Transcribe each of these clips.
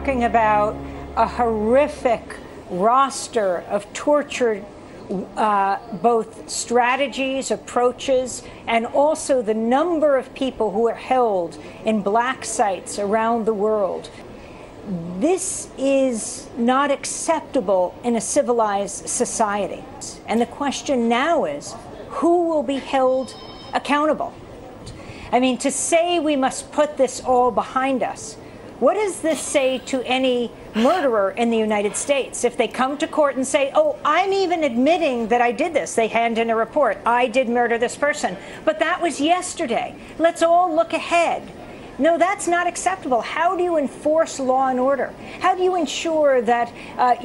talking about a horrific roster of tortured both strategies, approaches, and also the number of people who are held in black sites around the world. This is not acceptable in a civilized society. And the question now is, who will be held accountable? I mean, to say we must put this all behind us, what does this say to any murderer in the United States? If they come to court and say, oh, I'm even admitting that I did this, they hand in a report, I did murder this person, but that was yesterday. Let's all look ahead. No, that's not acceptable. How do you enforce law and order? How do you ensure that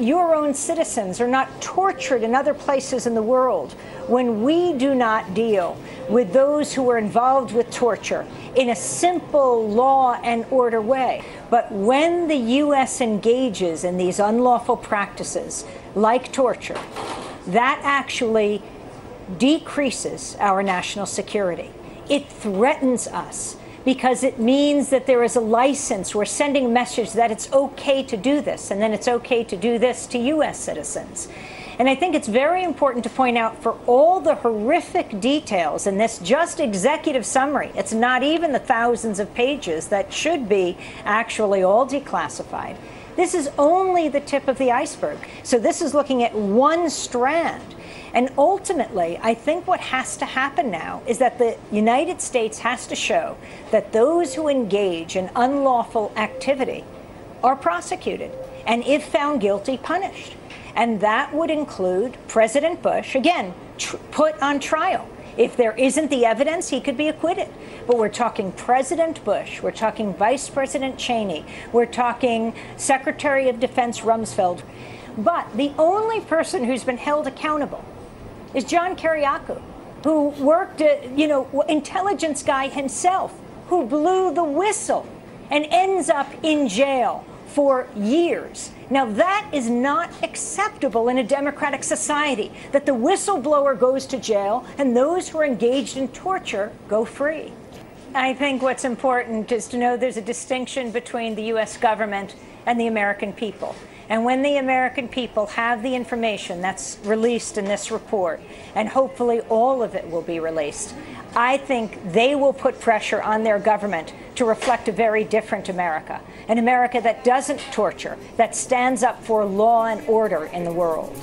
your own citizens are not tortured in other places in the world when we do not deal with those who are involved with torture in a simple law and order way? But when the U.S. engages in these unlawful practices like torture, that actually decreases our national security. It threatens us, because it means that there is a license. We're sending a message that it's okay to do this, and then it's okay to do this to U.S. citizens. And I think it's very important to point out, for all the horrific details in this just executive summary, it's not even the thousands of pages that should be actually all declassified. This is only the tip of the iceberg. So this is looking at one strand. And ultimately, I think what has to happen now is that the United States has to show that those who engage in unlawful activity are prosecuted, and if found guilty, punished. And that would include President Bush, again, put on trial. If there isn't the evidence, he could be acquitted. But we're talking President Bush, we're talking Vice President Cheney, we're talking Secretary of Defense Rumsfeld. But the only person who's been held accountable is John Kiriakou, who worked, intelligence guy himself, who blew the whistle and ends up in jail for years. Now, that is not acceptable in a democratic society, that the whistleblower goes to jail and those who are engaged in torture go free. I think what's important is to know there's a distinction between the U.S. government and the American people. And when the American people have the information that's released in this report, and hopefully all of it will be released, I think they will put pressure on their government to reflect a very different America, an America that doesn't torture, that stands up for law and order in the world.